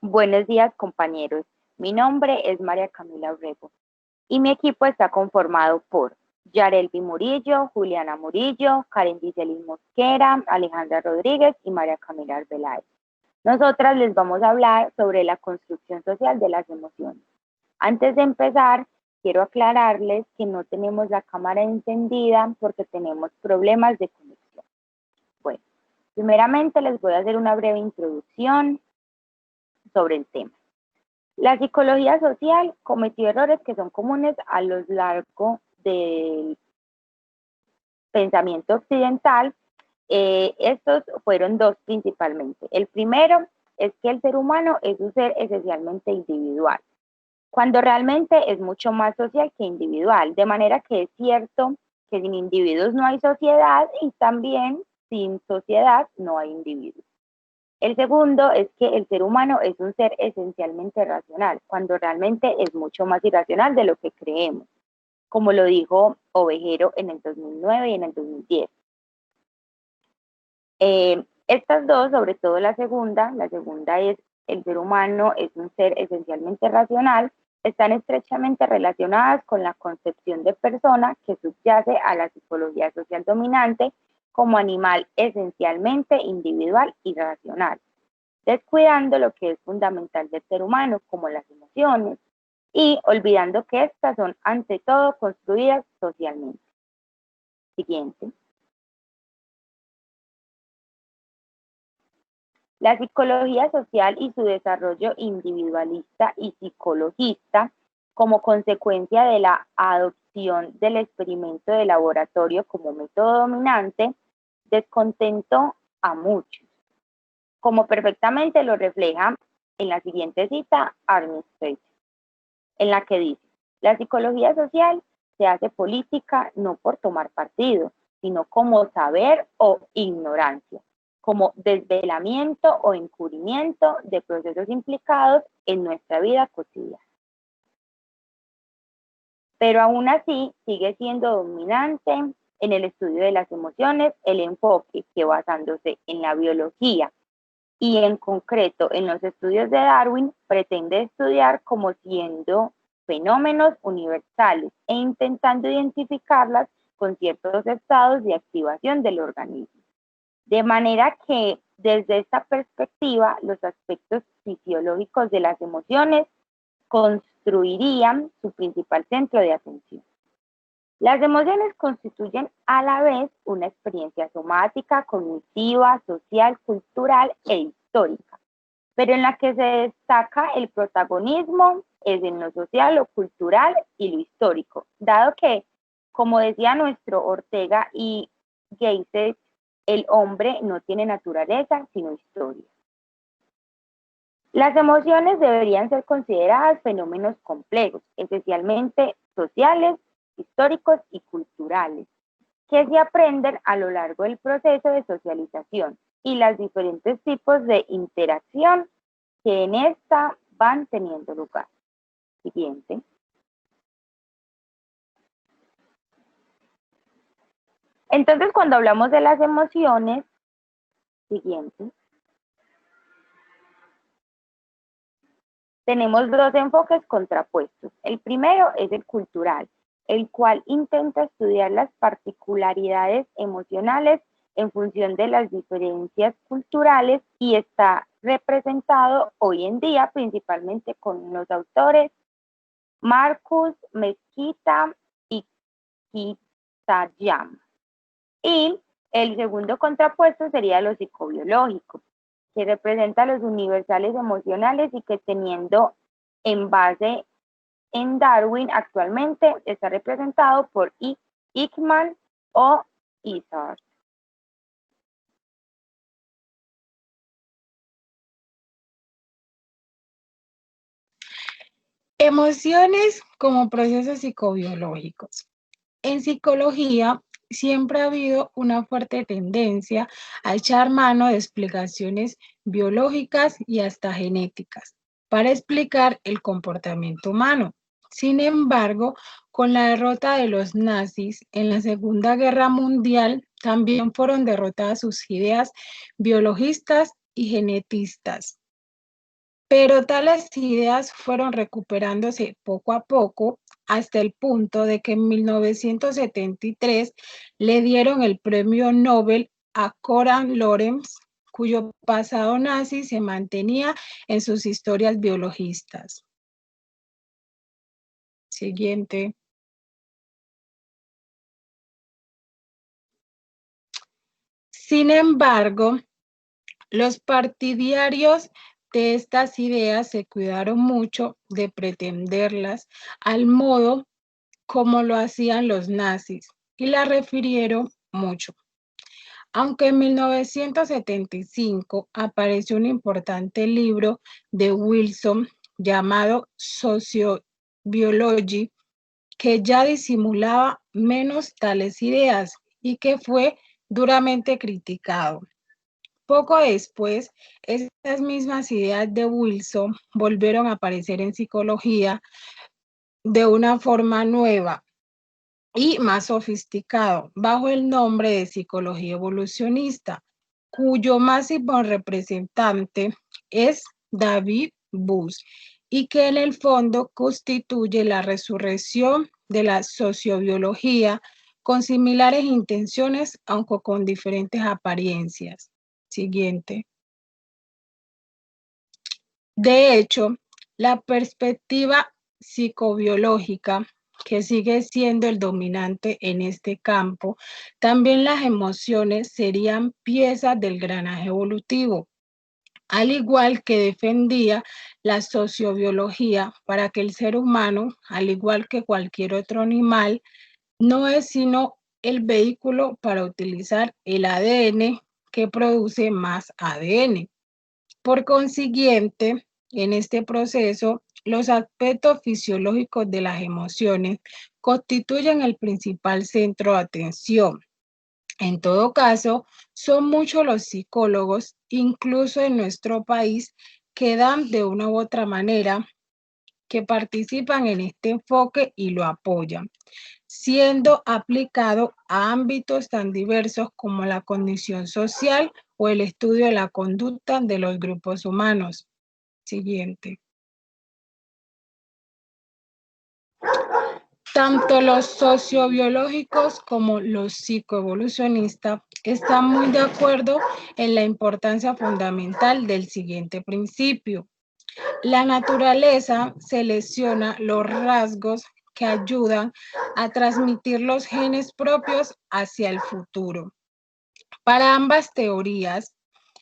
Buenos días, compañeros. Mi nombre es María Camila Urrego y mi equipo está conformado por Yarelvi Murillo, Juliana Murillo, Karen Dicelis Mosquera, Alejandra Rodríguez y María Camila Arbeláez. Nosotras les vamos a hablar sobre la construcción social de las emociones. Antes de empezar, quiero aclararles que no tenemos la cámara encendida porque tenemos problemas de conexión. Bueno, primeramente les voy a hacer una breve introducción sobre el tema. La psicología social cometió errores que son comunes a lo largo del pensamiento occidental. Estos fueron dos principalmente. El primero es que el ser humano es un ser esencialmente individual, cuando realmente es mucho más social que individual, de manera que es cierto que sin individuos no hay sociedad y también sin sociedad no hay individuos. El segundo es que el ser humano es un ser esencialmente racional, cuando realmente es mucho más irracional de lo que creemos, como lo dijo Ovejero en el 2009 y en el 2010. Estas dos, sobre todo la segunda es el ser humano es un ser esencialmente racional, están estrechamente relacionadas con la concepción de persona que subyace a la psicología social dominante como animal esencialmente individual y racional, descuidando lo que es fundamental del ser humano, como las emociones, y olvidando que estas son ante todo construidas socialmente. Siguiente. La psicología social y su desarrollo individualista y psicologista, como consecuencia de la adopción del experimento de laboratorio como método dominante, descontentó a muchos, como perfectamente lo refleja en la siguiente cita Arne Speight, en la que dice: la psicología social se hace política no por tomar partido, sino como saber o ignorancia, como desvelamiento o encubrimiento de procesos implicados en nuestra vida cotidiana. Pero aún así sigue siendo dominante en el estudio de las emociones el enfoque que, basándose en la biología y en concreto en los estudios de Darwin, pretende estudiar como siendo fenómenos universales e intentando identificarlas con ciertos estados de activación del organismo. De manera que desde esta perspectiva los aspectos fisiológicos de las emociones construirían su principal centro de atención. Las emociones constituyen a la vez una experiencia somática, cognitiva, social, cultural e histórica, pero en la que se destaca el protagonismo es en lo social, lo cultural y lo histórico, dado que, como decía nuestro Ortega y Gasset, el hombre no tiene naturaleza sino historia. Las emociones deberían ser consideradas fenómenos complejos, esencialmente sociales, históricos y culturales, que se aprenden a lo largo del proceso de socialización y los diferentes tipos de interacción que en esta van teniendo lugar. Siguiente. Entonces, cuando hablamos de las emociones, siguiente, tenemos dos enfoques contrapuestos. El primero es el cultural, el cual intenta estudiar las particularidades emocionales en función de las diferencias culturales y está representado hoy en día principalmente con los autores Marcus Mesquita y Kitayama. Y el segundo contrapuesto sería lo psicobiológico, que representa los universales emocionales y que, teniendo en base en Darwin, actualmente está representado por Ekman o Izard. Emociones como procesos psicobiológicos. En psicología siempre ha habido una fuerte tendencia a echar mano de explicaciones biológicas y hasta genéticas para explicar el comportamiento humano. Sin embargo, con la derrota de los nazis en la Segunda Guerra Mundial, también fueron derrotadas sus ideas biologistas y genetistas. pero tales ideas fueron recuperándose poco a poco hasta el punto de que en 1973 le dieron el premio Nobel a Konrad Lorenz, cuyo pasado nazi se mantenía en sus historias biologistas. Siguiente. Sin embargo, los partidarios de estas ideas se cuidaron mucho de pretenderlas al modo como lo hacían los nazis y la refirieron mucho. Aunque en 1975 apareció un importante libro de Wilson llamado Sociobiology, que ya disimulaba menos tales ideas y que fue duramente criticado. Poco después, estas mismas ideas de Wilson volvieron a aparecer en psicología de una forma nueva y más sofisticado, bajo el nombre de psicología evolucionista, cuyo máximo representante es David Buss, y que en el fondo constituye la resurrección de la sociobiología con similares intenciones, aunque con diferentes apariencias. Siguiente. De hecho, la perspectiva psicobiológica, que sigue siendo el dominante en este campo, también las emociones serían piezas del granaje evolutivo, al igual que defendía la sociobiología para que el ser humano, al igual que cualquier otro animal, no es sino el vehículo para utilizar el ADN que produce más ADN. Por consiguiente, en este proceso, los aspectos fisiológicos de las emociones constituyen el principal centro de atención. En todo caso, son muchos los psicólogos, incluso en nuestro país, que dan de una u otra manera, que participan en este enfoque y lo apoyan, siendo aplicado a ámbitos tan diversos como la condición social o el estudio de la conducta de los grupos humanos. Siguiente. Tanto los sociobiológicos como los psicoevolucionistas están muy de acuerdo en la importancia fundamental del siguiente principio. La naturaleza selecciona los rasgos que ayudan a transmitir los genes propios hacia el futuro. Para ambas teorías,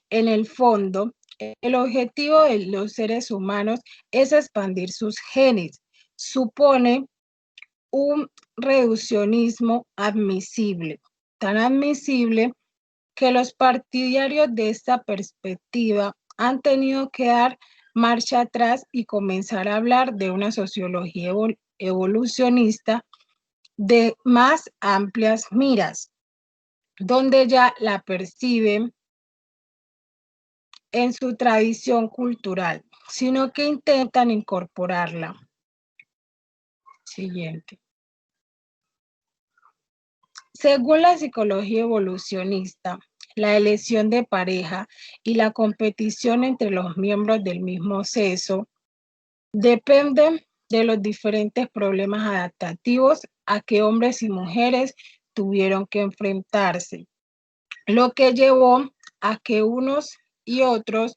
en el fondo, el objetivo de los seres humanos es expandir sus genes. Supone un reduccionismo admisible, tan admisible que los partidarios de esta perspectiva han tenido que dar marcha atrás y comenzar a hablar de una sociología evolucionista de más amplias miras, donde ya la perciben en su tradición cultural, sino que intentan incorporarla. Siguiente. Según la psicología evolucionista, la elección de pareja y la competición entre los miembros del mismo sexo dependen de los diferentes problemas adaptativos a que hombres y mujeres tuvieron que enfrentarse, lo que llevó a que unos y otros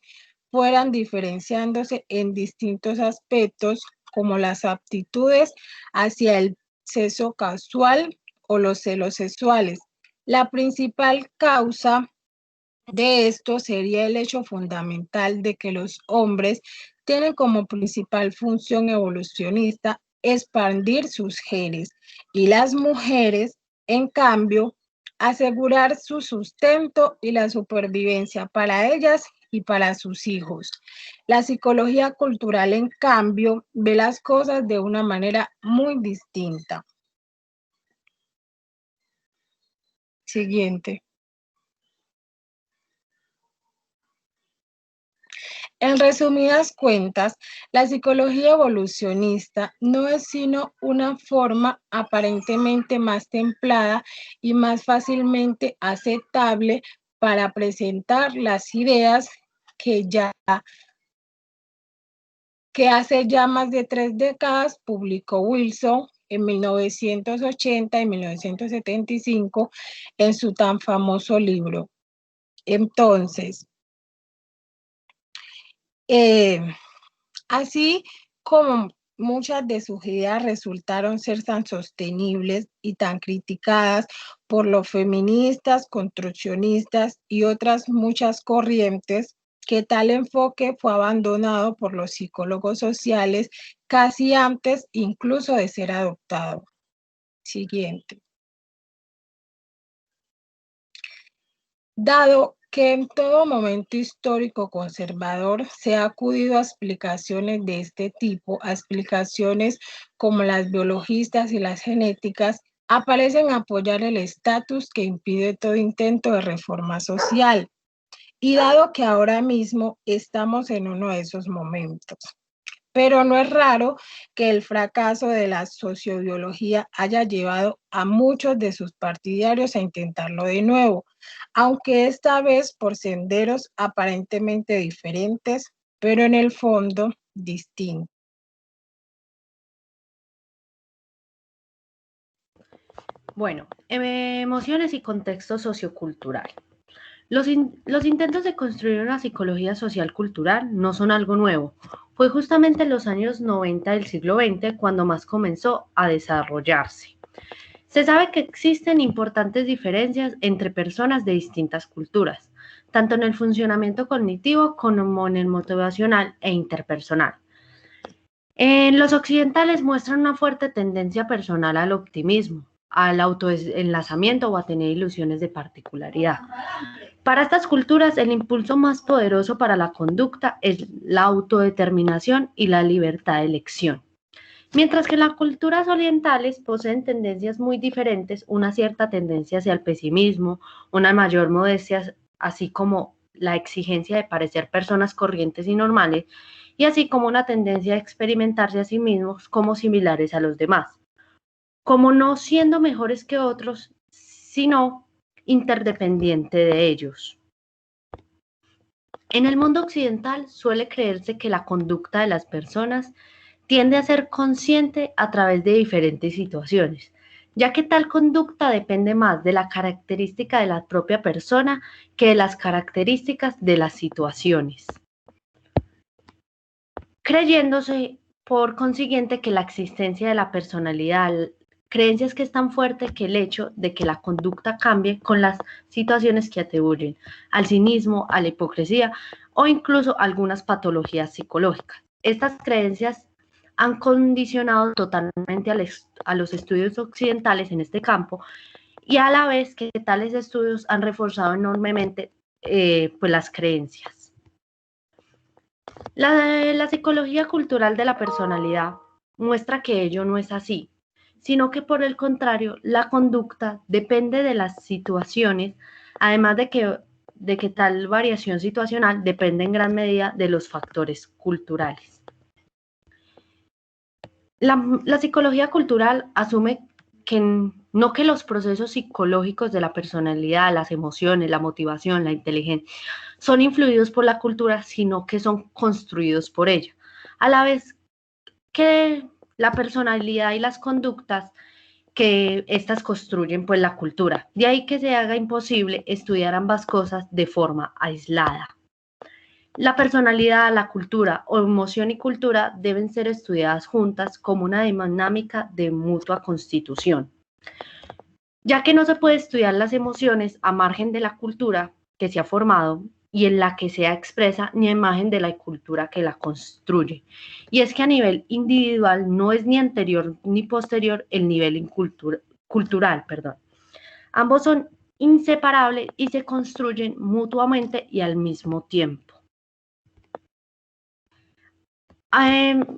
fueran diferenciándose en distintos aspectos, como las aptitudes hacia el sexo casual o los celos sexuales. La principal causa de esto sería el hecho fundamental de que los hombres tienen como principal función evolucionista expandir sus genes y las mujeres, en cambio, asegurar su sustento y la supervivencia para ellas y para sus hijos. La psicología cultural, en cambio, ve las cosas de una manera muy distinta. Siguiente. En resumidas cuentas, la psicología evolucionista no es sino una forma aparentemente más templada y más fácilmente aceptable para presentar las ideas que ya que hace ya más de 3 décadas publicó Wilson en 1980 y 1975 en su tan famoso libro. Entonces, así como muchas de sus ideas resultaron ser tan sostenibles y tan criticadas por los feministas, construccionistas y otras muchas corrientes, que tal enfoque fue abandonado por los psicólogos sociales casi antes incluso de ser adoptado. Siguiente. Dado que en todo momento histórico conservador se ha acudido a explicaciones de este tipo, a explicaciones como las biologistas y las genéticas, aparecen a apoyar el estatus que impide todo intento de reforma social. Y dado que ahora mismo estamos en uno de esos momentos. Pero no es raro que el fracaso de la sociobiología haya llevado a muchos de sus partidarios a intentarlo de nuevo, aunque esta vez por senderos aparentemente diferentes, pero en el fondo distintos. Bueno, emociones y contexto sociocultural. Los intentos de construir una psicología social cultural no son algo nuevo. Fue justamente en los años 90 del siglo XX cuando más comenzó a desarrollarse. Se sabe que existen importantes diferencias entre personas de distintas culturas, tanto en el funcionamiento cognitivo como en el motivacional e interpersonal. En los occidentales muestran una fuerte tendencia personal al optimismo, al autoenlazamiento o a tener ilusiones de particularidad. Para estas culturas, el impulso más poderoso para la conducta es la autodeterminación y la libertad de elección. Mientras que las culturas orientales poseen tendencias muy diferentes, una cierta tendencia hacia el pesimismo, una mayor modestia, así como la exigencia de parecer personas corrientes y normales, y así como una tendencia a experimentarse a sí mismos como similares a los demás, como no siendo mejores que otros, sino interdependiente de ellos. En el mundo occidental suele creerse que la conducta de las personas tiende a ser consciente a través de diferentes situaciones, ya que tal conducta depende más de la característica de la propia persona que de las características de las situaciones, creyéndose por consiguiente que la existencia de la personalidad, creencias que es tan fuerte que el hecho de que la conducta cambie con las situaciones que atribuyen al cinismo, a la hipocresía o incluso algunas patologías psicológicas. Estas creencias han condicionado totalmente a los estudios occidentales en este campo y a la vez que tales estudios han reforzado enormemente pues las creencias. La psicología cultural de la personalidad muestra que ello no es así, sino que por el contrario, la conducta depende de las situaciones, además de que tal variación situacional depende en gran medida de los factores culturales. La psicología cultural asume que no que los procesos psicológicos de la personalidad, las emociones, la motivación, la inteligencia, son influidos por la cultura, sino que son construidos por ella. A la vez que la personalidad y las conductas que éstas construyen pues la cultura. De ahí que se haga imposible estudiar ambas cosas de forma aislada. La personalidad, la cultura o emoción y cultura deben ser estudiadas juntas como una dinámica de mutua constitución, ya que no se puede estudiar las emociones a margen de la cultura que se ha formado y en la que se expresa ni a imagen de la cultura que la construye. Y es que a nivel individual no es ni anterior ni posterior el nivel cultural. Ambos son inseparables y se construyen mutuamente y al mismo tiempo.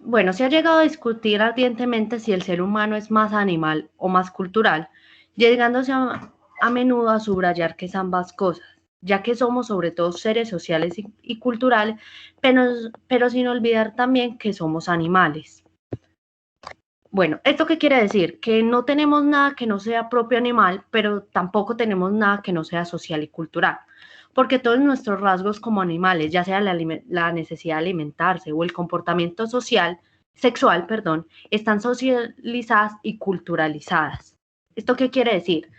Bueno, se ha llegado a discutir ardientemente si el ser humano es más animal o más cultural, llegándose a menudo a subrayar que es ambas cosas, ya que somos sobre todo seres sociales y culturales, pero sin olvidar también que somos animales. Bueno, ¿esto qué quiere decir? Que no tenemos nada que no sea propio animal, pero tampoco tenemos nada que no sea social y cultural. porque todos nuestros rasgos como animales, ya sea la necesidad de alimentarse o el comportamiento sexual, están socializadas y culturalizadas. ¿Esto qué quiere decir?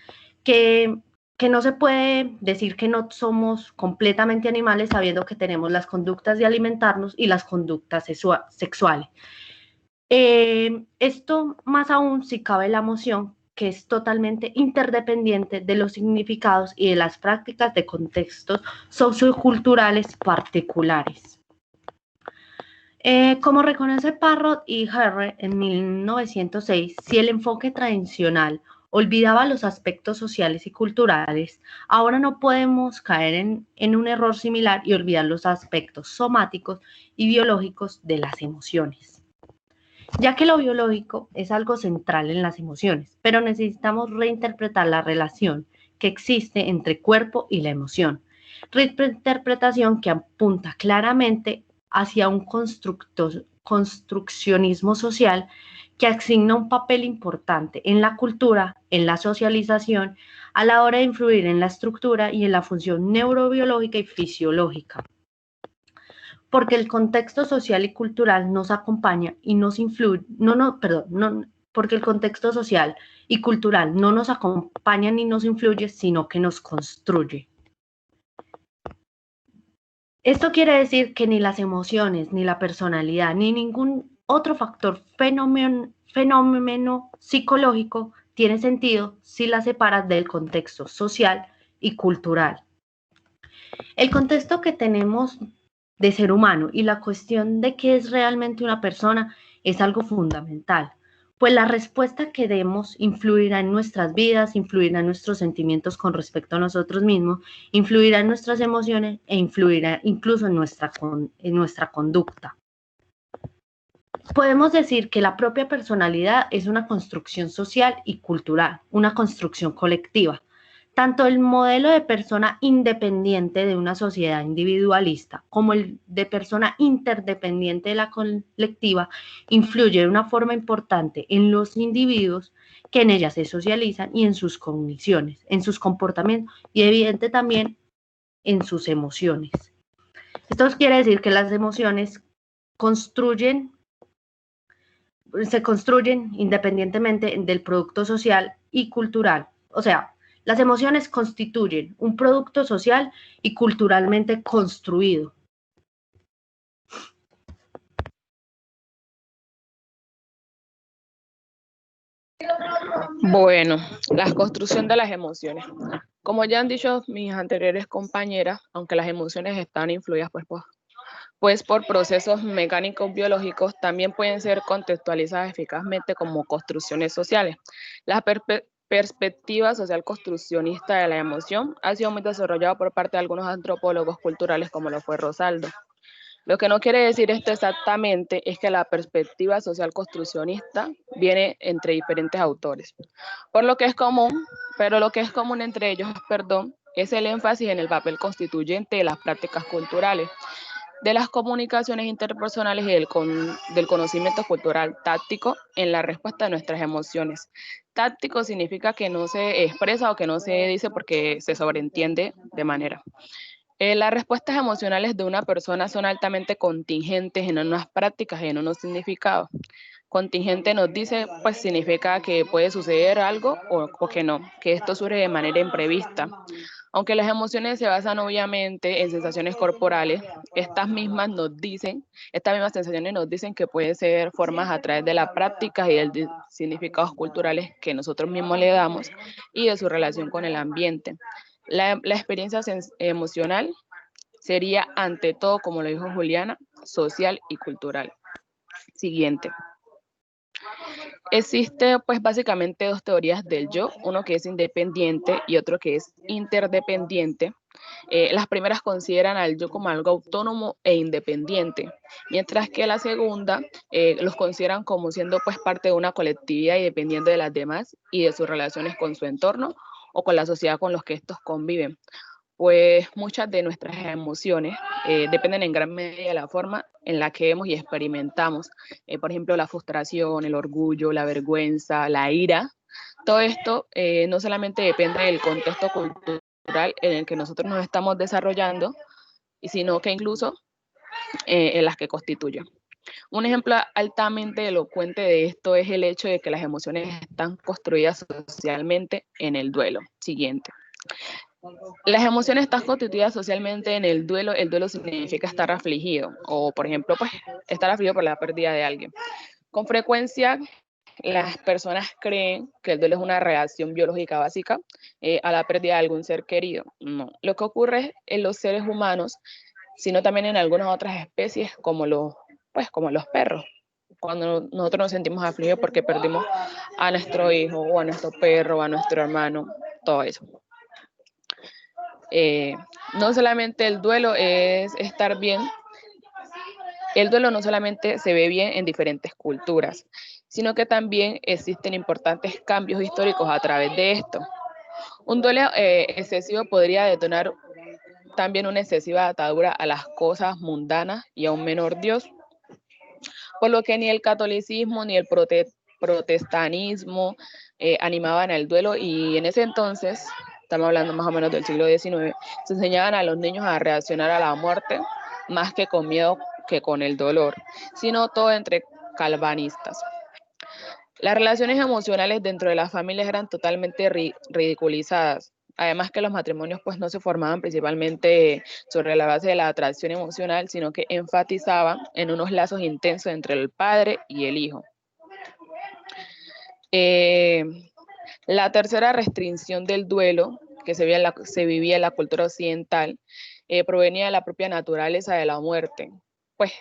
Que no se puede decir que no somos completamente animales sabiendo que tenemos las conductas de alimentarnos y las conductas sexuales. Esto más aún si cabe la emoción, que es totalmente interdependiente de los significados y de las prácticas de contextos socioculturales particulares. Como reconoce Parrott y Herrera en 1906, si el enfoque tradicional olvidaba los aspectos sociales y culturales, ahora no podemos caer en un error similar y olvidar los aspectos somáticos y biológicos de las emociones. Ya que lo biológico es algo central en las emociones, pero necesitamos reinterpretar la relación que existe entre cuerpo y la emoción. Reinterpretación que apunta claramente hacia un construccionismo social que asigna un papel importante en la cultura, en la socialización, a la hora de influir en la estructura y en la función neurobiológica y fisiológica. Porque el contexto social y cultural nos acompaña y nos influye, porque el contexto social y cultural no nos acompaña ni nos influye, sino que nos construye. Esto quiere decir que ni las emociones, ni la personalidad, ni ningún otro factor fenómeno psicológico tiene sentido si la separas del contexto social y cultural. El contexto que tenemos de ser humano y la cuestión de qué es realmente una persona es algo fundamental, pues la respuesta que demos influirá en nuestras vidas, influirá en nuestros sentimientos con respecto a nosotros mismos, influirá en nuestras emociones e influirá incluso en nuestra conducta. Podemos decir que la propia personalidad es una construcción social y cultural, una construcción colectiva. Tanto el modelo de persona independiente de una sociedad individualista como el de persona interdependiente de la colectiva influye de una forma importante en los individuos que en ella se socializan y en sus cogniciones, en sus comportamientos y evidente también en sus emociones. Esto quiere decir que las emociones se construyen independientemente del producto social y cultural. O sea, las emociones constituyen un producto social y culturalmente construido. Bueno, la construcción de las emociones. Como ya han dicho mis anteriores compañeras, aunque las emociones están influidas pues por procesos mecánicos biológicos, también pueden ser contextualizadas eficazmente como construcciones sociales. La perspectiva social construccionista de la emoción ha sido muy desarrollada por parte de algunos antropólogos culturales como lo fue Rosaldo. Lo que no quiere decir esto exactamente es que la perspectiva social construccionista viene entre diferentes autores. Pero lo que es común entre ellos, es el énfasis en el papel constituyente de las prácticas culturales, de las comunicaciones interpersonales y del conocimiento cultural táctico en la respuesta a nuestras emociones. Táctico significa que no se expresa o que no se dice porque se sobreentiende de manera. Las respuestas emocionales de una persona son altamente contingentes en unas prácticas y en unos significados. Contingente nos dice, pues significa que puede suceder algo o que no, que esto surge de manera imprevista. Aunque las emociones se basan obviamente en sensaciones corporales, estas mismas sensaciones nos dicen que pueden ser formas a través de las prácticas y de significados culturales que nosotros mismos le damos y de su relación con el ambiente. La experiencia emocional sería ante todo, como lo dijo Juliana, social y cultural. Siguiente. Existe pues básicamente dos teorías del yo, uno que es independiente y otro que es interdependiente. Las primeras consideran al yo como algo autónomo e independiente, mientras que la segunda los consideran como siendo pues parte de una colectividad y dependiendo de las demás y de sus relaciones con su entorno o con la sociedad con los que estos conviven. Pues muchas de nuestras emociones dependen en gran medida de la forma en la que vemos y experimentamos. Por ejemplo, la frustración, el orgullo, la vergüenza, la ira. Todo esto no solamente depende del contexto cultural en el que nosotros nos estamos desarrollando, y sino que incluso en las que constituyen. Un ejemplo altamente elocuente de esto es el hecho de que las emociones están construidas socialmente en el duelo. Siguiente. Las emociones están constituidas socialmente en el duelo. El duelo significa estar afligido, o por ejemplo, pues, estar afligido por la pérdida de alguien. Con frecuencia, las personas creen que el duelo es una reacción biológica básica a la pérdida de algún ser querido. No, lo que ocurre en los seres humanos, sino también en algunas otras especies, como los perros. Cuando nosotros nos sentimos afligidos porque perdimos a nuestro hijo, o a nuestro perro, o a nuestro hermano, todo eso. No solamente el duelo es estar bien, el duelo no solamente se ve bien en diferentes culturas, sino que también existen importantes cambios históricos a través de esto. Un duelo excesivo podría detonar también una excesiva atadura a las cosas mundanas y a un menor Dios, por lo que ni el catolicismo ni el protestantismo animaban al duelo, y en ese entonces, estamos hablando más o menos del siglo XIX, se enseñaban a los niños a reaccionar a la muerte más que con miedo que con el dolor, sino todo entre calvinistas. Las relaciones emocionales dentro de las familias eran totalmente ridiculizadas. Además que los matrimonios pues no se formaban principalmente sobre la base de la atracción emocional, sino que enfatizaban en unos lazos intensos entre el padre y el hijo. La tercera restricción del duelo que se vivía en la cultura occidental provenía de la propia naturaleza de la muerte. Pues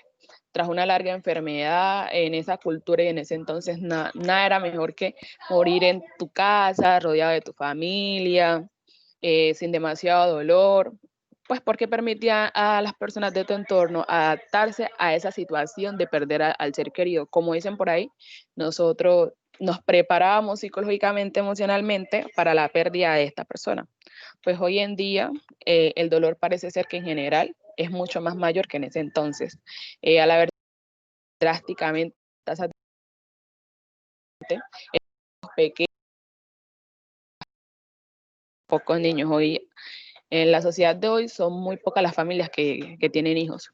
tras una larga enfermedad en esa cultura y en ese entonces nada era mejor que morir en tu casa, rodeado de tu familia, sin demasiado dolor, pues porque permitía a las personas de tu entorno adaptarse a esa situación de perder al ser querido. Como dicen por ahí, nosotros nos preparábamos psicológicamente, emocionalmente para la pérdida de esta persona. Pues hoy en día el dolor parece ser que en general es mucho más mayor que en ese entonces. Al haber drásticamente tasas de pequeños, pocos niños. Hoy, en la sociedad de hoy, son muy pocas las familias que tienen hijos.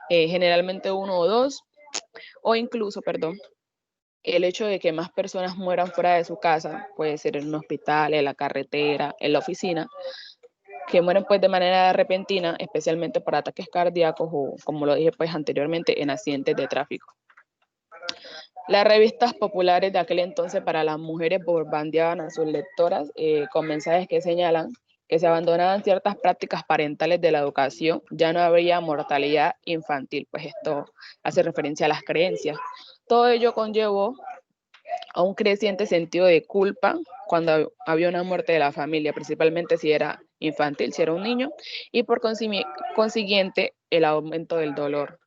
Generalmente uno o dos, o incluso, perdón, el hecho de que más personas mueran fuera de su casa, puede ser en un hospital, en la carretera, en la oficina, que mueren pues de manera repentina, especialmente por ataques cardíacos o, como lo dije pues anteriormente, en accidentes de tráfico. Las revistas populares de aquel entonces para las mujeres bombardeaban a sus lectoras con mensajes que señalan que se abandonaban ciertas prácticas parentales de la educación, ya no habría mortalidad infantil, pues esto hace referencia a las creencias. Todo ello conllevó a un creciente sentido de culpa cuando había una muerte de la familia, principalmente si era infantil, si era un niño, y por consiguiente el aumento del dolor.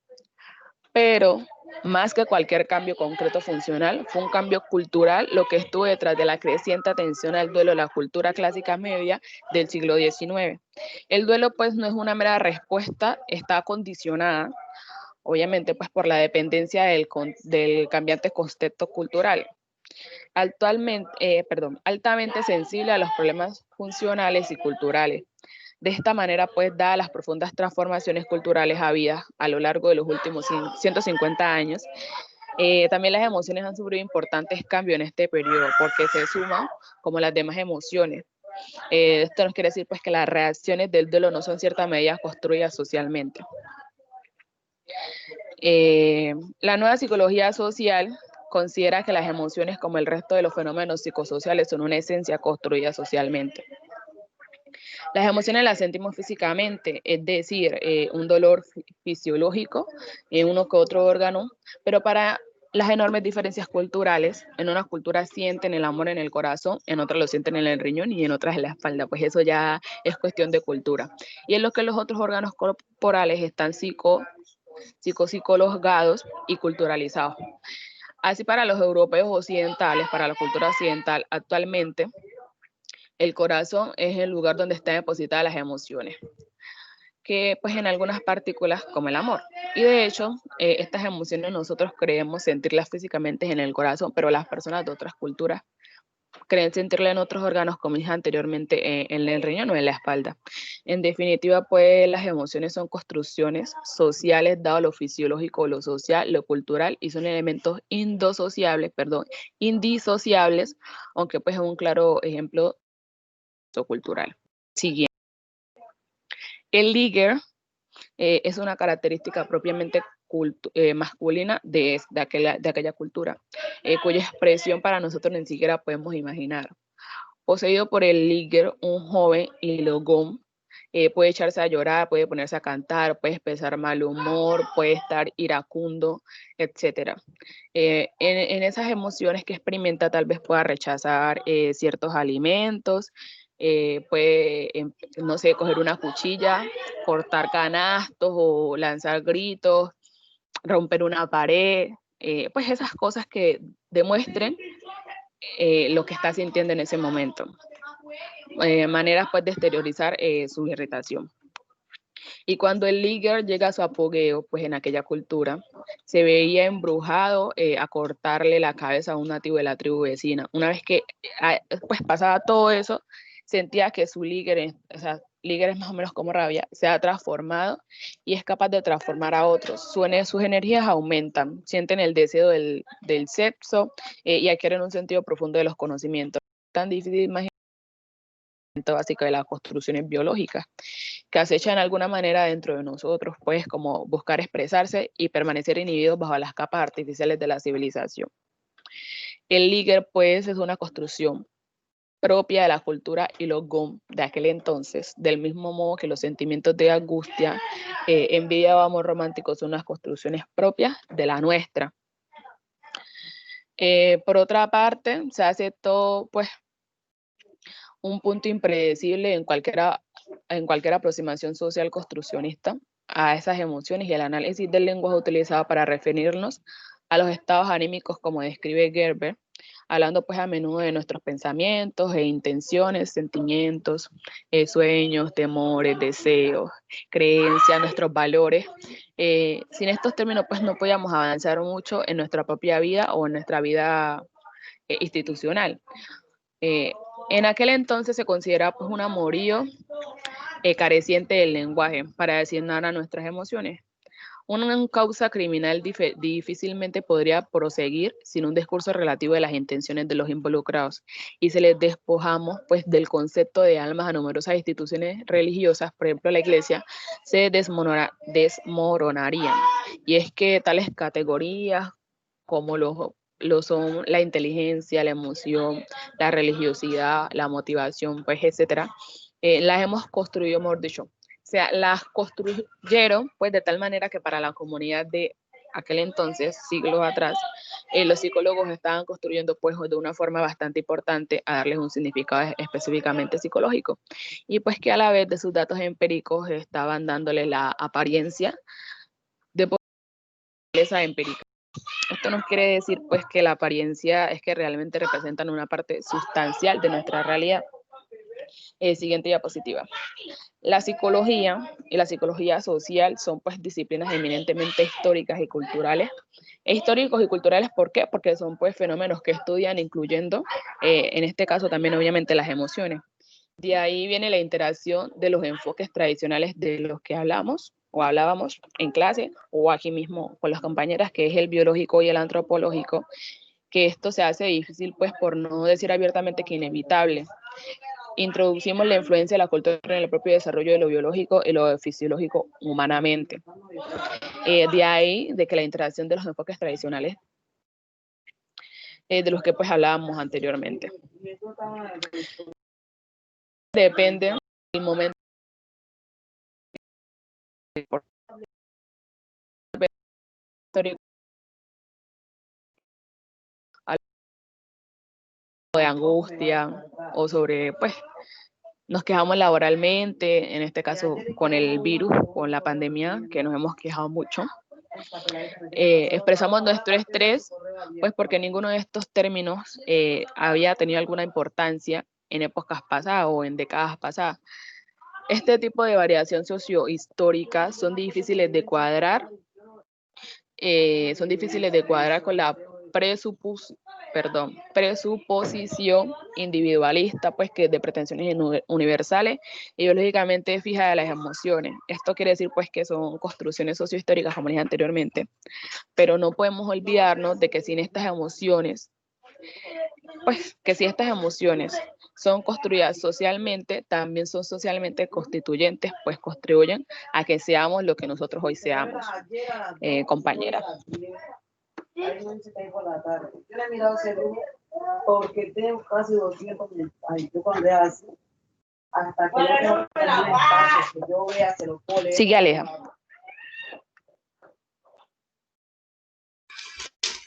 Pero más que cualquier cambio concreto funcional, fue un cambio cultural lo que estuvo detrás de la creciente atención al duelo de la cultura clásica media del siglo XIX. El duelo pues no es una mera respuesta, está condicionada, obviamente pues por la dependencia del cambiante contexto cultural. Altamente sensible a los problemas funcionales y culturales. De esta manera, pues, dadas las profundas transformaciones culturales habidas a lo largo de los últimos 150 años, también las emociones han sufrido importantes cambios en este periodo, porque se suman como las demás emociones. Esto nos quiere decir pues que las reacciones del duelo no son ciertas medidas construidas socialmente. La nueva psicología social considera que las emociones, como el resto de los fenómenos psicosociales, son una esencia construida socialmente. Las emociones las sentimos físicamente, es decir, un dolor fisiológico en uno que otro órgano, pero para las enormes diferencias culturales, en unas culturas sienten el amor en el corazón, en otras lo sienten en el riñón y en otras en la espalda, pues eso ya es cuestión de cultura. Y en lo que los otros órganos corporales están psicologados y culturalizados. Así para los europeos occidentales, para la cultura occidental actualmente, el corazón es el lugar donde están depositadas las emociones, que pues en algunas partículas como el amor. Y de hecho, estas emociones nosotros creemos sentirlas físicamente en el corazón, pero las personas de otras culturas creen sentirla en otros órganos, como dije anteriormente, en el riñón o en la espalda. En definitiva, pues las emociones son construcciones sociales, dado lo fisiológico, lo social, lo cultural, y son elementos indisociables, aunque pues es un claro ejemplo cultural. Siguiente. El liger es una característica propiamente masculina de aquella cultura, cuya expresión para nosotros ni siquiera podemos imaginar. Poseído por el liger, un joven lilogón puede echarse a llorar, puede ponerse a cantar, puede expresar mal humor, puede estar iracundo, etc. En esas emociones que experimenta tal vez pueda rechazar ciertos alimentos, puede, no sé, coger una cuchilla, cortar canastos o lanzar gritos, romper una pared, pues esas cosas que demuestren lo que está sintiendo en ese momento. Maneras pues de exteriorizar su irritación. Y cuando el liger llega a su apogeo, pues en aquella cultura, se veía embrujado a cortarle la cabeza a un nativo de la tribu vecina. Una vez que pues pasaba todo eso, sentía que su liger, o sea, liger es más o menos como rabia, se ha transformado y es capaz de transformar a otros. Sus energías aumentan, sienten el deseo del sexo y adquieren un sentido profundo de los conocimientos. Tan difícil imaginar básico de las construcciones biológicas que acechan de alguna manera dentro de nosotros, pues como buscar expresarse y permanecer inhibidos bajo las capas artificiales de la civilización. El liger pues es una construcción propia de la cultura ilogón de aquel entonces, del mismo modo que los sentimientos de angustia, envidia o amor romántico son unas construcciones propias de la nuestra. Por otra parte, se hace todo pues un punto impredecible en cualquier aproximación social construccionista a esas emociones y el análisis del lenguaje utilizado para referirnos a los estados anímicos, como describe Gerber, hablando pues a menudo de nuestros pensamientos e intenciones, sentimientos, sueños, temores, deseos, creencias, nuestros valores. Sin estos términos pues no podíamos avanzar mucho en nuestra propia vida o en nuestra vida institucional. En aquel entonces se consideraba pues un amorío careciente del lenguaje para designar a nuestras emociones. Una causa criminal difícilmente podría proseguir sin un discurso relativo de las intenciones de los involucrados, y se les despojamos pues del concepto de almas a numerosas instituciones religiosas, por ejemplo la iglesia, se desmoronarían. Y es que tales categorías como lo son la inteligencia, la emoción, la religiosidad, la motivación, pues etcétera, las hemos construido, mejor dicho, o sea, las construyeron pues de tal manera que para la comunidad de aquel entonces, siglos atrás, los psicólogos estaban construyendo pues de una forma bastante importante a darles un significado específicamente psicológico, y pues que a la vez de sus datos empíricos estaban dándole la apariencia de fortaleza empírica. Esto nos quiere decir pues que la apariencia es que realmente representan una parte sustancial de nuestra realidad. Siguiente diapositiva. La psicología y la psicología social son pues disciplinas eminentemente históricas y culturales. Históricos y culturales, ¿por qué? Porque son pues fenómenos que estudian incluyendo, en este caso también obviamente las emociones. De ahí viene la interacción de los enfoques tradicionales de los que hablamos o hablábamos en clase o aquí mismo con las compañeras, que es el biológico y el antropológico, que esto se hace difícil pues por no decir abiertamente que inevitable. Introducimos la influencia de la cultura en el propio desarrollo de lo biológico y lo fisiológico humanamente. De ahí de que la interacción de los enfoques tradicionales de los que pues hablábamos anteriormente. Depende del momento histórico de angustia o sobre pues nos quejamos laboralmente, en este caso con el virus, con la pandemia, que nos hemos quejado mucho. Expresamos nuestro estrés, pues porque ninguno de estos términos había tenido alguna importancia en épocas pasadas o en décadas pasadas. Este tipo de variación sociohistórica son difíciles de cuadrar con la presuposición individualista, pues que de pretensiones universales y biológicamente fija de las emociones. Esto quiere decir pues que son construcciones sociohistóricas, como dije anteriormente, pero no podemos olvidarnos de que sin estas emociones, pues que si estas emociones son construidas socialmente, también son socialmente constituyentes, pues contribuyen a que seamos lo que nosotros hoy seamos, compañera. Yo le he mirado ese grupo porque tengo casi 200 mensajes. Yo cuando es así, hasta que yo tengo un espacio que yo vea, se lo puedo leer. Sigue, Aleja.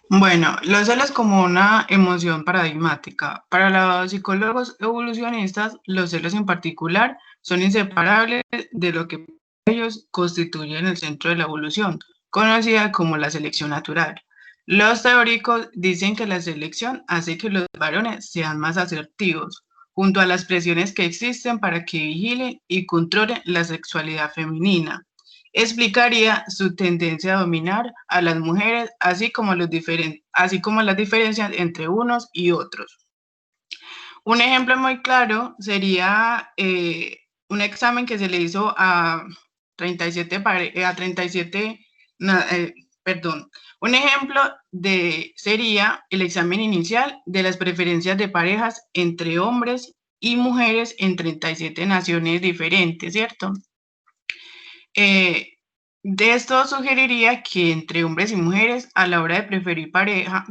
Bueno, los celos como una emoción paradigmática. Para los psicólogos evolucionistas, los celos en particular son inseparables de lo que ellos constituyen el centro de la evolución, conocida como la selección natural. Los teóricos dicen que la selección hace que los varones sean más asertivos, junto a las presiones que existen para que vigilen y controlen la sexualidad femenina. Explicaría su tendencia a dominar a las mujeres, así como las diferencias entre unos y otros. Un ejemplo muy claro sería un examen que se le hizo a 37, un ejemplo sería el examen inicial de las preferencias de parejas entre hombres y mujeres en 37 naciones diferentes, ¿cierto? De esto sugeriría que entre hombres y mujeres, a la hora de preferir pareja,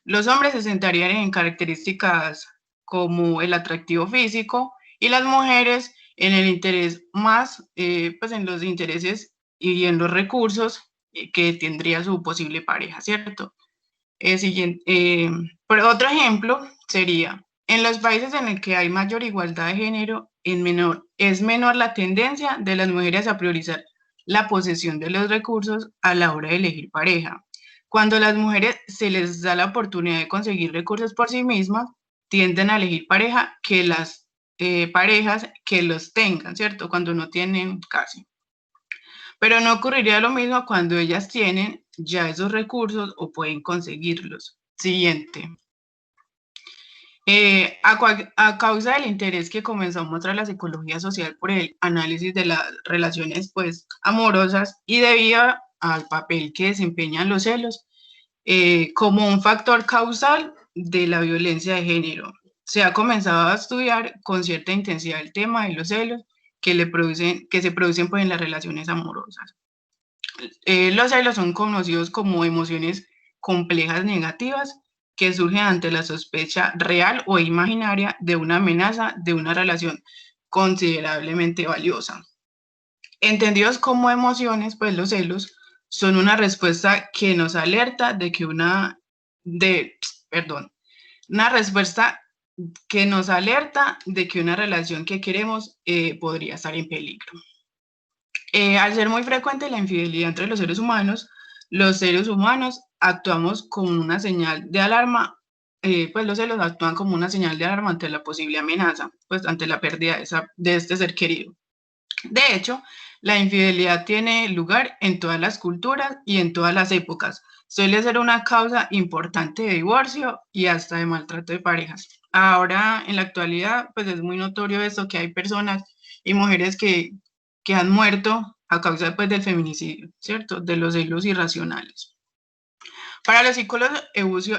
los hombres se centrarían en características como el atractivo físico y las mujeres en el interés más, en los intereses y en los recursos que tendría su posible pareja, ¿cierto? Por otro ejemplo sería, en los países en los que hay mayor igualdad de género, es menor la tendencia de las mujeres a priorizar la posesión de los recursos a la hora de elegir pareja. Cuando a las mujeres se les da la oportunidad de conseguir recursos por sí mismas, tienden a elegir parejas que los tengan, ¿cierto? Cuando no tienen casi. Pero no ocurriría lo mismo cuando ellas tienen ya esos recursos o pueden conseguirlos. Siguiente. A causa del interés que comenzó a mostrar la psicología social por el análisis de las relaciones amorosas y debido al papel que desempeñan los celos como un factor causal de la violencia de género, se ha comenzado a estudiar con cierta intensidad el tema de los celos que se producen pues, en las relaciones amorosas. Los celos son conocidos como emociones complejas negativas que surgen ante la sospecha real o imaginaria de una amenaza de una relación considerablemente valiosa. Entendidos como emociones, pues los celos son una respuesta que nos alerta de que una relación que queremos podría estar en peligro. Al ser muy frecuente la infidelidad entre los seres humanos actuamos como una señal de alarma, pues los celos actúan como una señal de alarma ante la posible amenaza, pues ante la pérdida de este ser querido. De hecho, la infidelidad tiene lugar en todas las culturas y en todas las épocas. Suele ser una causa importante de divorcio y hasta de maltrato de parejas. Ahora, en la actualidad, pues es muy notorio esto, que hay personas y mujeres que han muerto a causa pues, del feminicidio, ¿cierto? De los celos irracionales. Para los psicólogos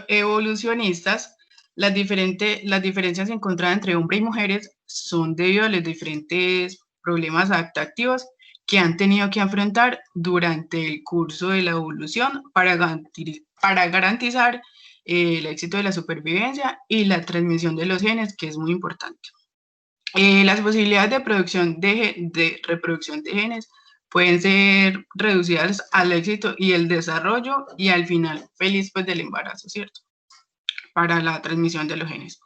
evolucionistas, las diferencias encontradas entre hombres y mujeres son debido a los diferentes problemas adaptativos que han tenido que afrontar durante el curso de la evolución para garantizar el éxito de la supervivencia y la transmisión de los genes, que es muy importante. Las posibilidades de reproducción de genes pueden ser reducidas al éxito y el desarrollo y al final feliz pues, del embarazo, ¿cierto? Para la transmisión de los genes.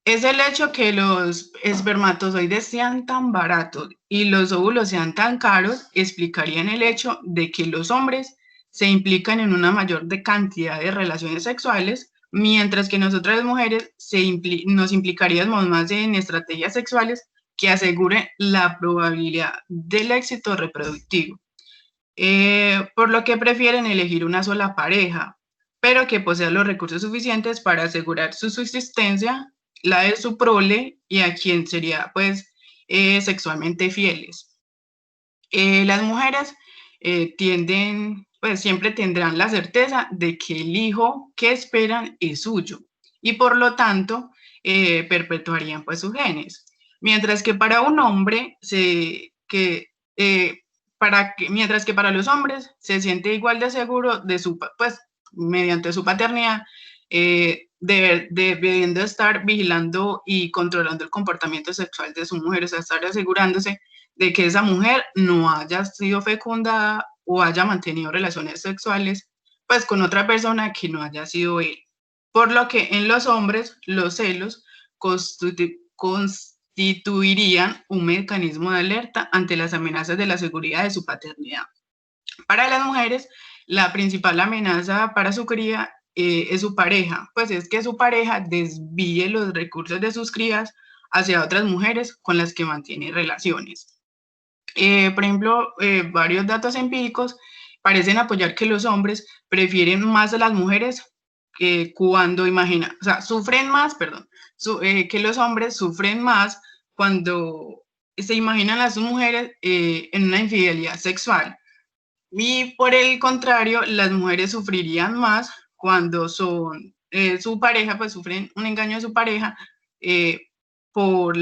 Es el hecho que los espermatozoides sean tan baratos y los óvulos sean tan caros, explicarían el hecho de que los hombres se implican en una mayor cantidad de relaciones sexuales, mientras que nosotras las mujeres nos implicaríamos más en estrategias sexuales que aseguren la probabilidad del éxito reproductivo. Por lo que prefieren elegir una sola pareja, pero que posea los recursos suficientes para asegurar su subsistencia, la de su prole y a quien sería pues sexualmente fieles. Las mujeres pues siempre tendrán la certeza de que el hijo que esperan es suyo y por lo tanto perpetuarían pues sus genes. Mientras que para un hombre, mientras que para los hombres se siente igual de seguro de pues mediante su paternidad, debiendo estar vigilando y controlando el comportamiento sexual de su mujer, o sea, estar asegurándose de que esa mujer no haya sido fecundada o haya mantenido relaciones sexuales pues con otra persona que no haya sido él. Por lo que en los hombres los celos constituirían un mecanismo de alerta ante las amenazas de la seguridad de su paternidad. Para las mujeres, la principal amenaza para su cría es su pareja, pues es que su pareja desvíe los recursos de sus crías hacia otras mujeres con las que mantiene relaciones. Por ejemplo, varios datos empíricos parecen apoyar que los hombres prefieren más a las mujeres cuando sufren más, que los hombres sufren más cuando se imaginan a sus mujeres en una infidelidad sexual. Y por el contrario, las mujeres sufrirían más cuando son su pareja, pues sufren un engaño de su pareja por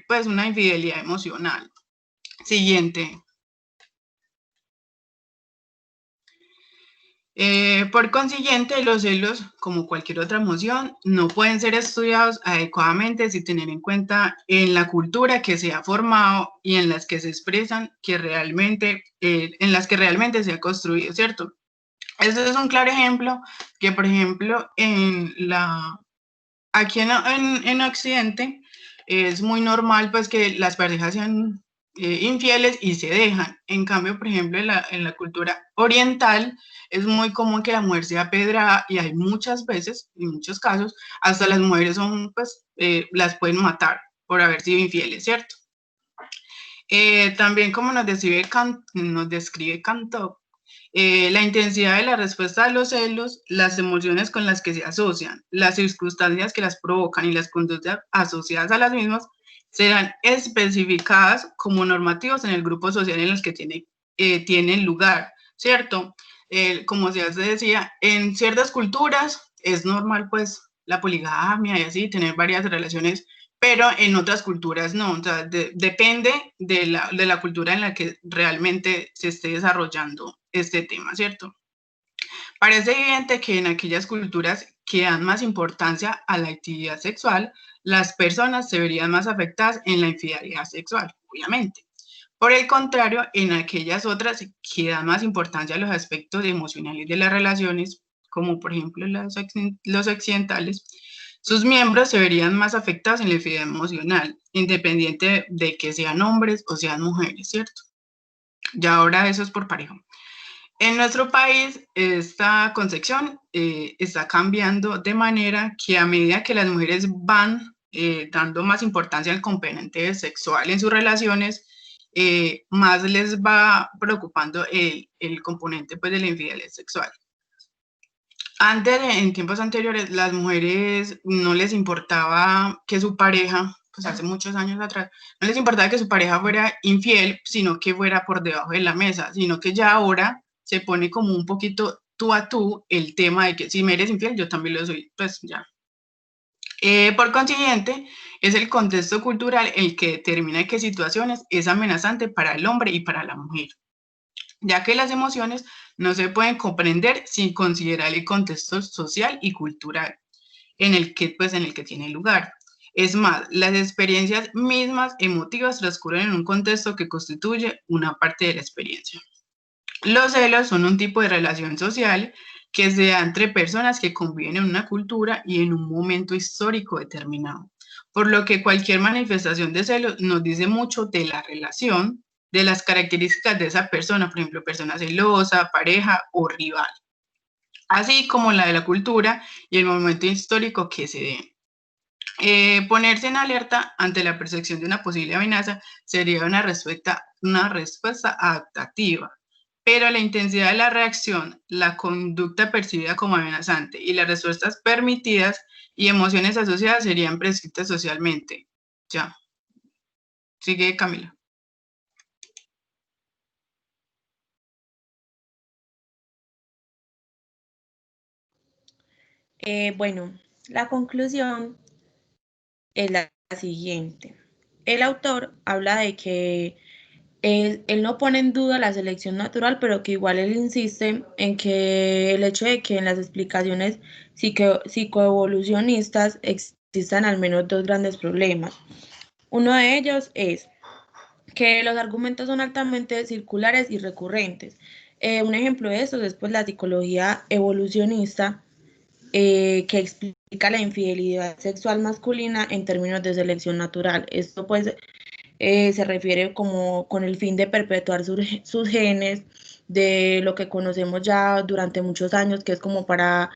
pues una infidelidad emocional. Siguiente. Por consiguiente, los celos, como cualquier otra emoción, no pueden ser estudiados adecuadamente sin tener en cuenta en la cultura que se ha formado y en las que se expresan en las que realmente se ha construido, ¿cierto? Este es un claro ejemplo que, por ejemplo, aquí en Occidente es muy normal pues que las parejas sean infieles y se dejan. En cambio, por ejemplo, en la cultura oriental es muy común que la mujer sea pedrada y hay muchas veces, en muchos casos, hasta las mujeres las pueden matar por haber sido infieles, ¿cierto? También como nos describe Cantó, la intensidad de la respuesta a los celos, las emociones con las que se asocian, las circunstancias que las provocan y las conductas asociadas a las mismas serán especificadas como normativos en el grupo social en los que tienen lugar, ¿cierto? Como se decía, en ciertas culturas es normal pues la poligamia y así, tener varias relaciones, pero en otras culturas no, o sea, depende de la cultura en la que realmente se esté desarrollando este tema, ¿cierto? Parece evidente que en aquellas culturas que dan más importancia a la actividad sexual, las personas se verían más afectadas en la infidelidad sexual, obviamente. Por el contrario, en aquellas otras que dan más importancia a los aspectos emocionales de las relaciones, como por ejemplo los occidentales, sus miembros se verían más afectados en la infidelidad emocional, independiente de que sean hombres o sean mujeres, ¿cierto? Ya ahora eso es por pareja. En nuestro país, esta concepción está cambiando de manera que a medida que las mujeres van dando más importancia al componente sexual en sus relaciones, más les va preocupando el componente pues, de la infidelidad sexual. En tiempos anteriores, las mujeres no les importaba que su pareja, pues hace muchos años atrás, no les importaba que su pareja fuera infiel, sino que fuera por debajo de la mesa, sino que ya ahora se pone como un poquito tú a tú el tema de que si me eres infiel, yo también lo soy, pues ya. Por consiguiente, es el contexto cultural el que determina qué situaciones es amenazante para el hombre y para la mujer, ya que las emociones no se pueden comprender sin considerar el contexto social y cultural en el que tiene lugar. Es más, las experiencias mismas emotivas transcurren en un contexto que constituye una parte de la experiencia. Los celos son un tipo de relación social que se da entre personas que conviven en una cultura y en un momento histórico determinado, por lo que cualquier manifestación de celos nos dice mucho de la relación, de las características de esa persona, por ejemplo, persona celosa, pareja o rival, así como la de la cultura y el momento histórico que se dé. Ponerse en alerta ante la percepción de una posible amenaza sería una respuesta adaptativa, pero la intensidad de la reacción, la conducta percibida como amenazante y las respuestas permitidas y emociones asociadas serían prescritas socialmente. Ya. Sigue, Camila. Bueno, la conclusión es la siguiente. El autor habla de que él no pone en duda la selección natural, pero que igual él insiste en que el hecho de que en las explicaciones psicoevolucionistas existan al menos dos grandes problemas. Uno de ellos es que los argumentos son altamente circulares y recurrentes. Un ejemplo de esto es pues, la psicología evolucionista, que explica la infidelidad sexual masculina en términos de selección natural. Esto pues se refiere como con el fin de perpetuar sus genes, de lo que conocemos ya durante muchos años, que es como para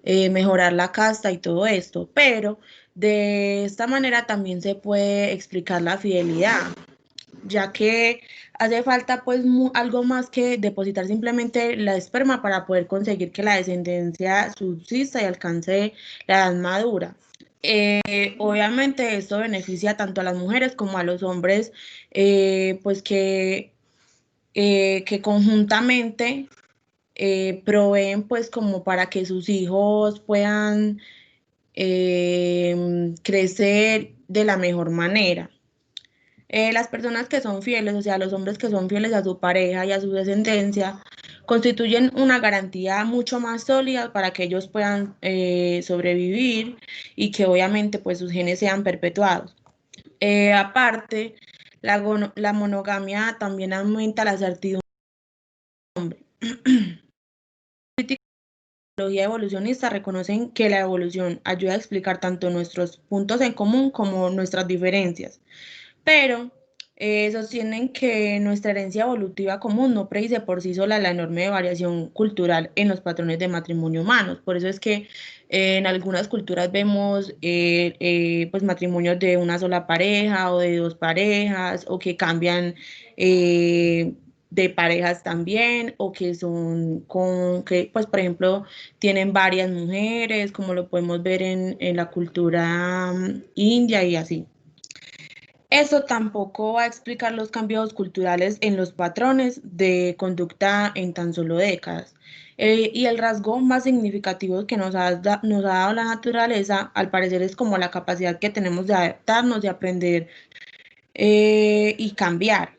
mejorar la casta y todo esto. Pero de esta manera también se puede explicar la fidelidad, ya que hace falta pues algo más que depositar simplemente la esperma para poder conseguir que la descendencia subsista y alcance la edad madura. Obviamente esto beneficia tanto a las mujeres como a los hombres, pues que conjuntamente proveen pues como para que sus hijos puedan crecer de la mejor manera. Las personas que son fieles, o sea, los hombres que son fieles a su pareja y a su descendencia, constituyen una garantía mucho más sólida para que ellos puedan sobrevivir y que obviamente pues sus genes sean perpetuados. Aparte, la monogamia también aumenta la certidumbre. La psicología evolucionista reconocen que la evolución ayuda a explicar tanto nuestros puntos en común como nuestras diferencias, pero sostienen que nuestra herencia evolutiva común no predice por sí sola la enorme variación cultural en los patrones de matrimonio humanos. Por eso es que en algunas culturas vemos pues matrimonios de una sola pareja o de dos parejas, o que cambian de parejas también, o que son que pues por ejemplo tienen varias mujeres, como lo podemos ver en la cultura india y así. Eso tampoco va a explicar los cambios culturales en los patrones de conducta en tan solo décadas. Y el rasgo más significativo que nos ha dado la naturaleza, al parecer, es como la capacidad que tenemos de adaptarnos, de aprender y cambiar.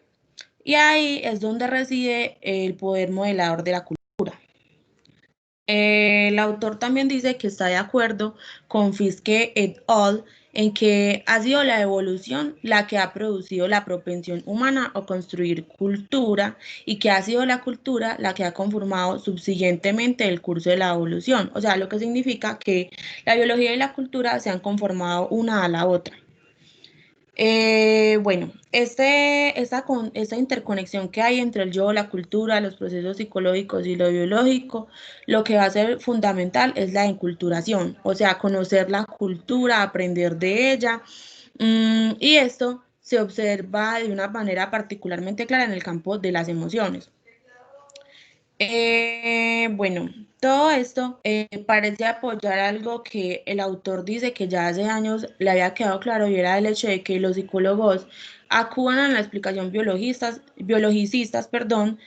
Y ahí es donde reside el poder modelador de la cultura. El autor también dice que está de acuerdo con Fiske et al. En que ha sido la evolución la que ha producido la propensión humana a construir cultura, y que ha sido la cultura la que ha conformado subsiguientemente el curso de la evolución. O sea, lo que significa que la biología y la cultura se han conformado una a la otra. Bueno, esta interconexión que hay entre el yo, la cultura, los procesos psicológicos y lo biológico, lo que va a ser fundamental es la enculturación, o sea, conocer la cultura, aprender de ella, y esto se observa de una manera particularmente clara en el campo de las emociones. Bueno, todo esto parece apoyar algo que el autor dice que ya hace años le había quedado claro, y era el hecho de que los psicólogos acudan a la explicación biologicistas, perdón,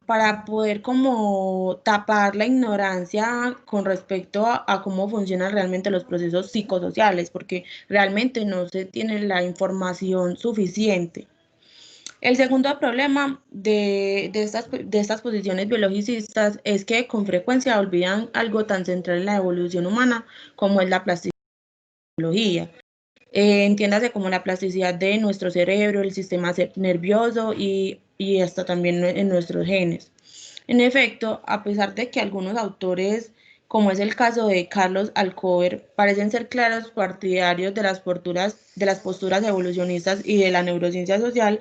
para poder como tapar la ignorancia con respecto a cómo funcionan realmente los procesos psicosociales, porque realmente no se tiene la información suficiente. El segundo problema de estas posiciones biologicistas es que con frecuencia olvidan algo tan central en la evolución humana como es la plasticidad. Entiéndase como la plasticidad de nuestro cerebro, el sistema nervioso y hasta también en nuestros genes. En efecto, a pesar de que algunos autores, como es el caso de Carlos Alcover, parecen ser claros partidarios de las posturas evolucionistas y de la neurociencia social,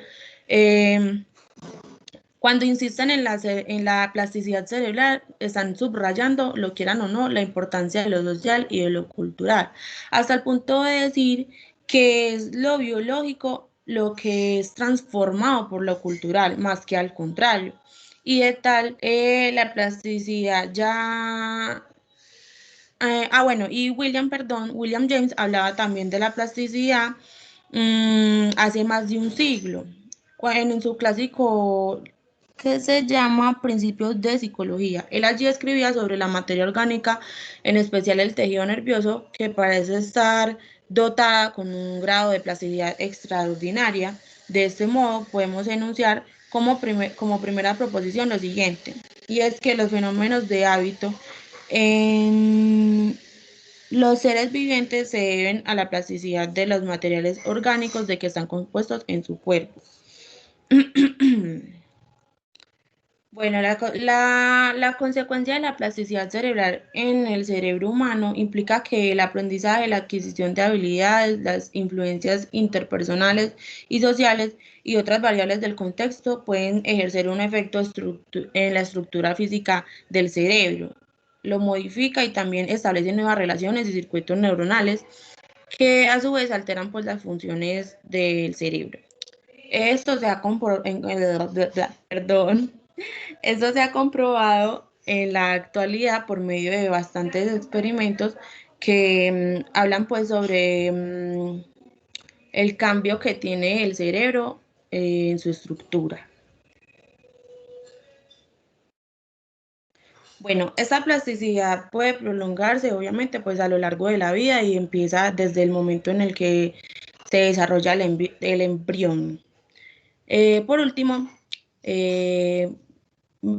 cuando insisten en la plasticidad cerebral, están subrayando, lo quieran o no, la importancia de lo social y de lo cultural, hasta el punto de decir que es lo biológico lo que es transformado por lo cultural, más que al contrario. Y de tal, la plasticidad ya... bueno, y William James hablaba también de la plasticidad hace más de un siglo, en su clásico que se llama Principios de Psicología. Él allí escribía sobre la materia orgánica, en especial el tejido nervioso, que parece estar dotada con un grado de plasticidad extraordinaria. De este modo, podemos enunciar como primera proposición lo siguiente, y es que los fenómenos de hábito en los seres vivientes se deben a la plasticidad de los materiales orgánicos de que están compuestos en su cuerpo. Bueno, la consecuencia de la plasticidad cerebral en el cerebro humano implica que el aprendizaje, la adquisición de habilidades, las influencias interpersonales y sociales y otras variables del contexto pueden ejercer un efecto en la estructura física del cerebro. Lo modifica y también establece nuevas relaciones y circuitos neuronales que a su vez alteran pues, las funciones del cerebro. Esto se ha Esto se ha comprobado en la actualidad por medio de bastantes experimentos que hablan pues sobre el cambio que tiene el cerebro en su estructura. Bueno, esta plasticidad puede prolongarse obviamente pues a lo largo de la vida y empieza desde el momento en el que se desarrolla el embrión. Por último,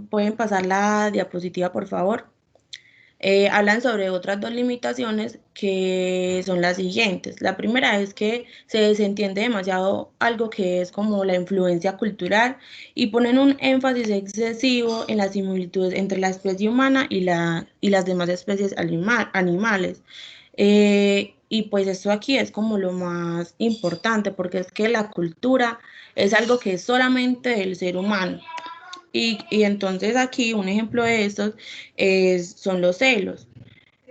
pueden pasar la diapositiva, por favor. Hablan sobre otras dos limitaciones que son las siguientes. La primera es que se desentiende demasiado algo que es como la influencia cultural y ponen un énfasis excesivo en las similitudes entre la especie humana y las demás especies animales. Y pues esto aquí es como lo más importante porque es que la cultura es algo que es solamente del ser humano. Y entonces aquí un ejemplo de estos son los celos,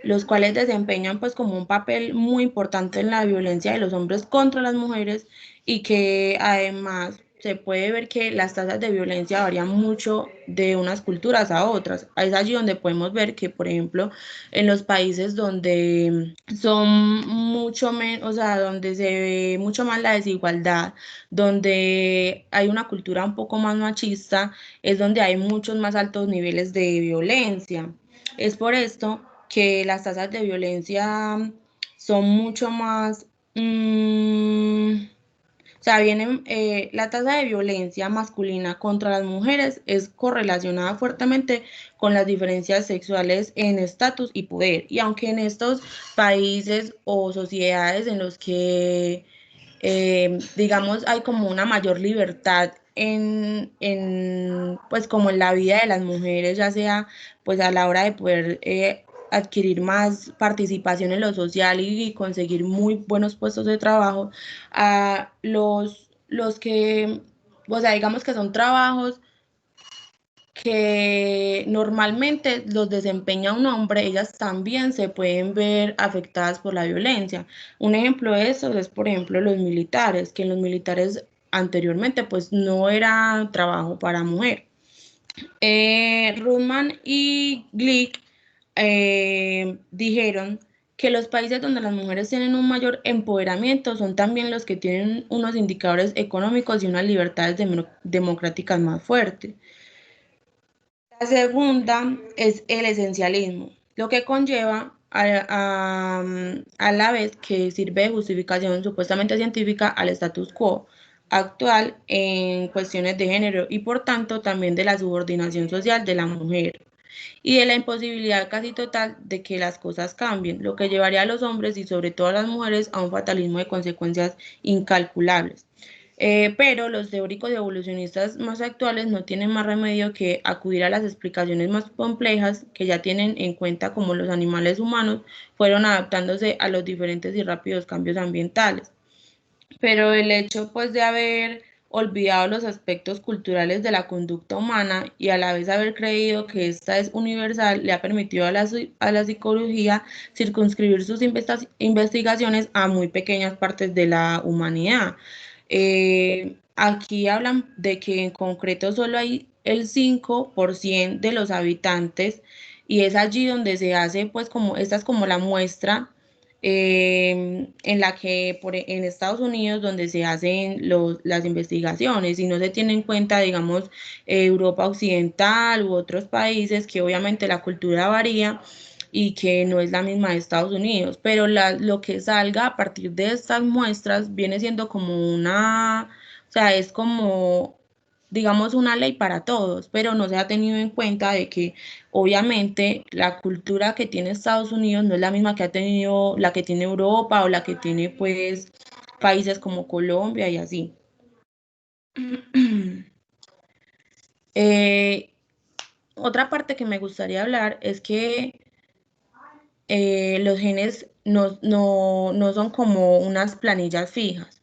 los cuales desempeñan pues como un papel muy importante en la violencia de los hombres contra las mujeres y que además se puede ver que las tasas de violencia varían mucho de unas culturas a otras. Es allí donde podemos ver que, por ejemplo, en los países donde son mucho menos, o sea, donde se ve mucho más la desigualdad, donde hay una cultura un poco más machista, es donde hay muchos más altos niveles de violencia. Es por esto que las tasas de violencia son mucho más, o sea, la tasa de violencia masculina contra las mujeres es correlacionada fuertemente con las diferencias sexuales en estatus y poder. Y aunque en estos países o sociedades en los que, digamos, hay como una mayor libertad pues como en la vida de las mujeres, ya sea pues a la hora de poder adquirir más participación en lo social y conseguir muy buenos puestos de trabajo, a los que, o sea, digamos que son trabajos que normalmente los desempeña un hombre, ellas también se pueden ver afectadas por la violencia. Un ejemplo de eso es, por ejemplo, los militares, que en los militares anteriormente pues no era trabajo para mujer. Rudman y Glick dijeron que los países donde las mujeres tienen un mayor empoderamiento son también los que tienen unos indicadores económicos y unas libertades democráticas más fuertes. La segunda es el esencialismo, lo que conlleva a la vez que sirve de justificación supuestamente científica al status quo actual en cuestiones de género y por tanto también de la subordinación social de la mujer y de la imposibilidad casi total de que las cosas cambien, lo que llevaría a los hombres y sobre todo a las mujeres a un fatalismo de consecuencias incalculables. Pero los teóricos y evolucionistas más actuales no tienen más remedio que acudir a las explicaciones más complejas que ya tienen en cuenta cómo los animales humanos fueron adaptándose a los diferentes y rápidos cambios ambientales. Pero el hecho pues de haber olvidado los aspectos culturales de la conducta humana y a la vez haber creído que esta es universal le ha permitido a la psicología circunscribir sus investigaciones a muy pequeñas partes de la humanidad. Aquí hablan de que en concreto solo hay el 5% de los habitantes y es allí donde se hace, pues como esta es como la muestra en la que en Estados Unidos donde se hacen las investigaciones y no se tiene en cuenta, digamos, Europa Occidental u otros países que obviamente la cultura varía y que no es la misma de Estados Unidos, pero lo que salga a partir de estas muestras viene siendo como o sea, es como, digamos, una ley para todos, pero no se ha tenido en cuenta de que obviamente la cultura que tiene Estados Unidos no es la misma que ha tenido la que tiene Europa o la que tiene pues países como Colombia y así. Otra parte que me gustaría hablar es que los genes no son como unas planillas fijas.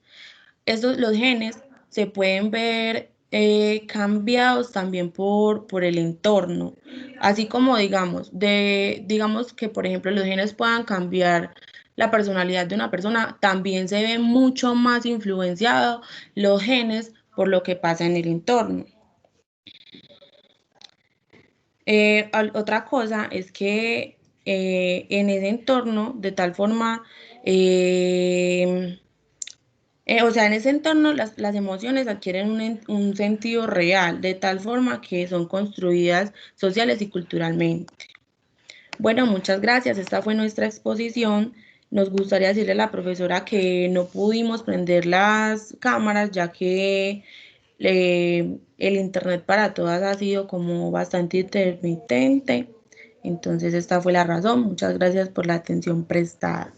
Los genes se pueden ver cambiados también por el entorno, así como digamos que por ejemplo los genes puedan cambiar la personalidad de una persona, también se ve mucho más influenciado los genes por lo que pasa en el entorno. Otra cosa es que en ese entorno, de tal forma, o sea, en ese entorno las emociones adquieren un sentido real, de tal forma que son construidas sociales y culturalmente. Bueno, muchas gracias. Esta fue nuestra exposición. Nos gustaría decirle a la profesora que no pudimos prender las cámaras, ya que el internet para todas ha sido como bastante intermitente. Entonces, esta fue la razón. Muchas gracias por la atención prestada.